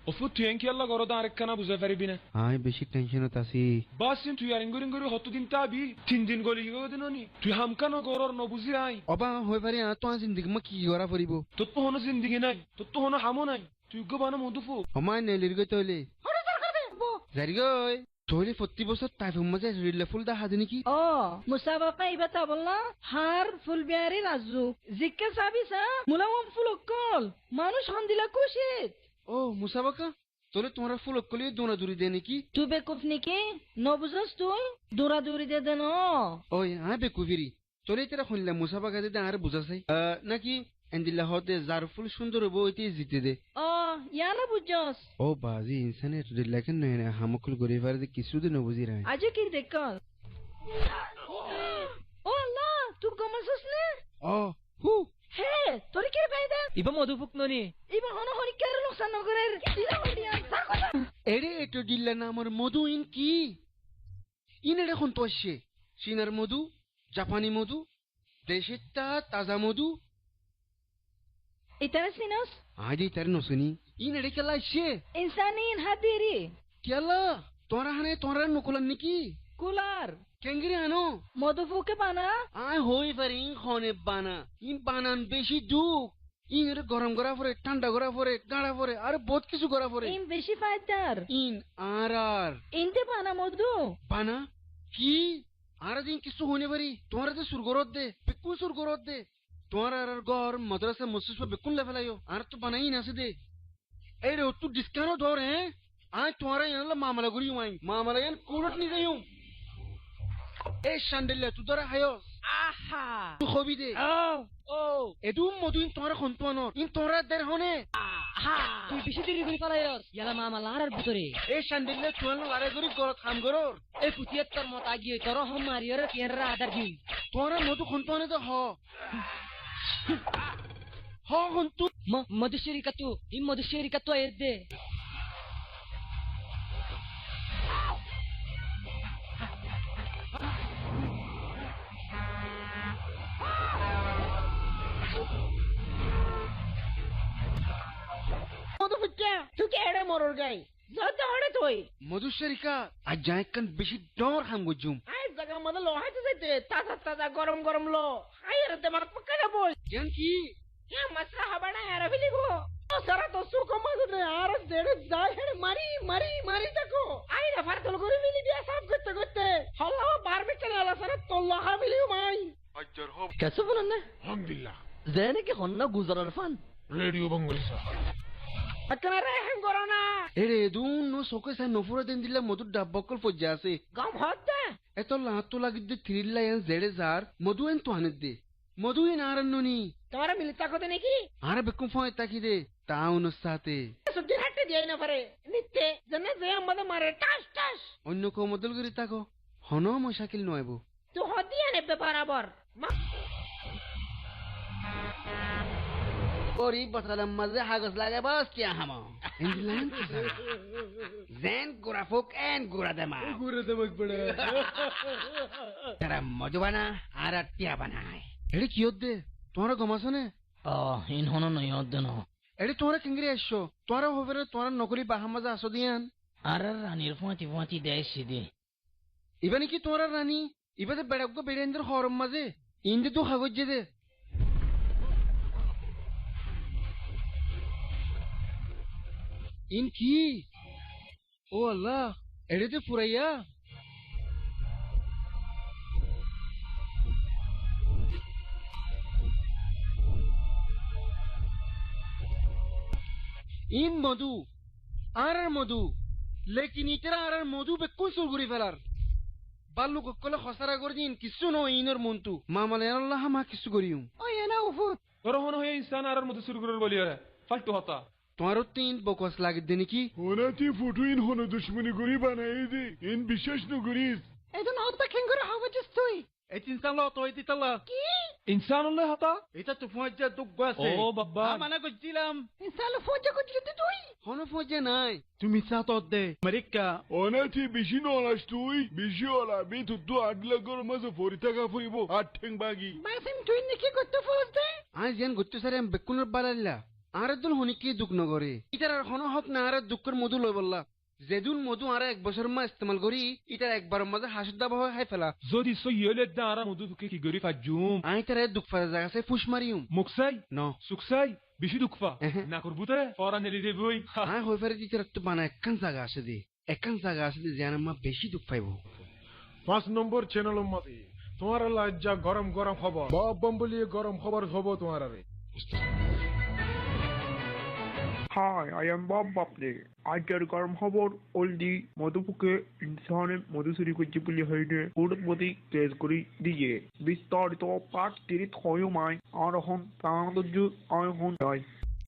অফু তুই কি আল্লাহ গরদ আরেকখানা বুঝে পারবি না আয় বেশি টেনশনত আছি বাসিন তুই আর ইঙ্গুরি হতদিন তাবি 3 দিন গলি গদিননি তুই হামকানো গরর ন বুঝি আই অবা হই পারি তো জিন্দিগি মা কি করা পড়িব তোর তো হনো জিন্দিগি নাই তোর তো হনো হামো নাই তুই গবানো মধুফু হমায় নেলির গই তইলে জারি গই তইলে 40 বছর তাইফুম মাঝে রিল্লা ফুল দা হাদি নাকি ও মুসাবাকা ইবাতা বলনা হার ফুল বিয়ারি রাজু জিক্কা সাবিসা মুলামম ফুলকল মানুষ হন্দিলা কুশিত ও মুসাবাকা তোলে তোমরা ফুল কলি দৌড়াদৌড়ি দে নাকি তুই বেকুফ নাকি ন বুঝস তুই দৌড়াদৌড়ি দে দেন ওই হ্যাঁ বেকুফিরি তোলে তেরা শুনলে মুসাবাকা দে আর বুঝাছাই নাকি এন্দিল্লা হতে যার ফুল সুন্দর হবো ওইটি জিতে দে ও ইয়ানা বুঝস ও বাজি ইনসানের রিল্লা কেন নয় না হামকুল গরি ফারে কিছুদিন বুঝি রাই আজ কি দেখল ও আল্লাহ তুই গমাসস না ও হু হে তোর কি ফায়দা ইবা মধুপুক ননি ইবা হন হরিকার লোকসান নগরের ইলা হরিয়া সাকতা এরে এটো দিল্লা না আমার মধু ইন কি ইন এর এখন তো আসছে চীনের মধু জাপানি মধু দেশের তাজা মধু ইতারা সিনস আজ তার নসনি ইন এর কেলা আসছে ইনসানিন হাদিরি কেলা তোরা হানে তোরা নকলান নাকি কুলার কেঙ্গিরে আনো মধুফুকে বানা আয় হই পারি খনে বানা ইন বানান বেশি দুঃখ ইন এর গরম করা পরে ঠান্ডা করা পরে গাড়া পরে আর বহুত কিছু করা পরে ইন বেশি ফায়দার ইন আর ইনতে বানা মধু বানা কি আর দিন কিছু হনে পারি তোমার যে সুরগরত দে বেকুন সুরগরত দে তোমার আর ঘর মাদ্রাসা মসজিদ বেকুন লেফেলাইও আর তো বানাই না দে এই রে তুই ডিসকাউন্ট ধর হ্যাঁ আয় তোমার ইয়ান মামলা করি মামলা ইয়ান কোর্ট নি যাইও এই শান্ডেলিয়া তুই ধরে হায় আহা তুই খবি দে ও এদু মধুইন তোরা খন্তুয়ানোর ইন তোরা দের হনে আহা তুই বেশি দেরি করে পালাইরস ইয়ালা মামা লারার ভিতরে এই শান্ডেলিয়া তুয়ানো লারে করি গরত কাম করর এই পুতিয়াত তোর মত আগিয়ে তোর হম মারিয়র কেনরা আদার দিই তোরা মধু খন্তুয়ানে তো হ খন্তু মধুশ্বরী কাতু ই মধুশ্বরী কাতু এর দে তুই কে এড়ে মরর গাই যত হড়ে তুই মধুশ্বরিকা আজ যাইকান বেশি ডর হাম গজুম আই জায়গা মধ্যে লোহাইতে যাইতে তাজা তাজা গরম গরম লো আই এর তে মার পক্কা যাবো কেন কি এ মাসরা হাবাড়া এর ফিলি গো সারা তো সুখ মধ্যে আর দেড় যায় হেড়ে মারি মারি মারি দেখো আই না ফার তোল করে মিলি দিয়া সাফ করতে করতে হল্লা বার বিচলে আলা সারা তোল্লা হা মিলি মাই আজ্জার হব কেসো বলন না আলহামদুলিল্লাহ জেনে কি হন্না গুজরার ফান রেডিও বাংলাদেশ আতনা রেহেম করো না এরে দুন নো সোকে সাই নফুরা দিন দিলা মধু ডাব্বকল ফজ্জা আছে গম হদ্দে এত লাতো লাগিদ দে থ্রিল্লা ইয়ান জেড়ে জার মধু এন তো আনে দে মধু এন আরন্ননি তোমার মিলিতা কোতে নাকি আর বেকুম ফয় তাকি দে তাউন সাথে সুদ্ধি হাটে দিয়ে না পারে নিতে জন্য যে আমাদের মারে টাস টাস অন্য কো মদল গরি তাকো হনো মশাকিল নয়বো তো হদিয়া নেবে বরাবর ওরি বতলাম মাঝে হাগস লাগে বাস কি হামা ইংল্যান্ড জেন গুরাফুক এন গুরাদেমা গুরুদেবক বড় তারা মজবানা আর টিয়া বানায় এড়ে কি হদ্দে তোমরা গমাসনে ইন হনো নয় অদ্দন এড়ে তোমরা কিংগরি আসছো তোমরা হবে তোমরা নকরি বাহামাজা আসো দিয়ান আর রানীর ফাঁতি দেয় সিদে ইবানি কি তোমরা রানী ইবাদে বেড়াক বেড়েন্দ্র হরম মাঝে ইন্দে তো কাগজ দে ইন কি ও আল্লাহ এড়ে তো ফুরাইয়া ইন মধু আর মধু লেকিন ইতরা আর মধু বেকুন সুরগুরি ফেলার বাল্লু কলে খসারা করে দিন কিছু নয় ইনর মন্তু মামালে আল্লাহ মা কিছু করিম ওই এনা উফুত তোর হনো হয়ে ইনসান আর মধ্যে শুরু করে বলি রে ফালতু হতা তোমারও তিন বকস লাগে দে নাকি ওনাতি ফুটুইন হনো দুশ্মনী করি বানাই দে ইন বিশ্বাস নকরিস এটা নদ খেং করে হাওয়া জিস তুই এই তিন সাল তো এই তিতালা কি ইনসান হলে হতা এটা তো ফজা তো গাছে ও বাবা মানা করছিলাম ইনসালে ফজা করছিস তুই হনো ফজা নাই তুমি সাতত দে মারিকা ওনাতি বেশি নলাস তুই বেশি ওলা বে তো আডলা গর মাঝে ফরি টাকা ফুইব আট ঠেং বাগি মাসিম তুই নাকি করতে ফজ দে আজ যেন গত্তু সারে বেকুনের বালাল্লা আর একদল হনিকে দুঃখ নগরে ইটার আর হন হক না আর দুঃখের মধু লই বললা যেদুন মধু আর এক বছর মা ইস্তেমাল করি ইটার একবারের মাঝে হাসির দাবা হয় হাই ফেলা যদি সইয়েলে দাঁড়া মধু তোকে কি গরি ফাজুম আই তার দুঃখ ফাজা জায়গা সে ফুস মারিউম মুকসাই ন সুকসাই বেশি দুঃখফা এহে। না করবো তাই ফরা নেলি দেবই আই হই ফেরে ইটার তো বানা একখান জায়গা আছে দে একখান জায়গা আছে দে জানা মা বেশি দুঃখ পাইব 5 নম্বর চ্যানেল মতে তোমার লজ্জা গরম গরম খবর বাপ বম্বলি গরম খবর হবো তোমার আরে Hi, I am Bob Buckley. আজকের গরম খবর ওলদি মধুপুকে ইনসানের মধুসূরি কুচিপুলি হইনে কুড়মতি কেস করি দিয়ে বিস্তারিত পাঠ তিরিত হয়ুমায় আর হন তাঁদুজু আয় হন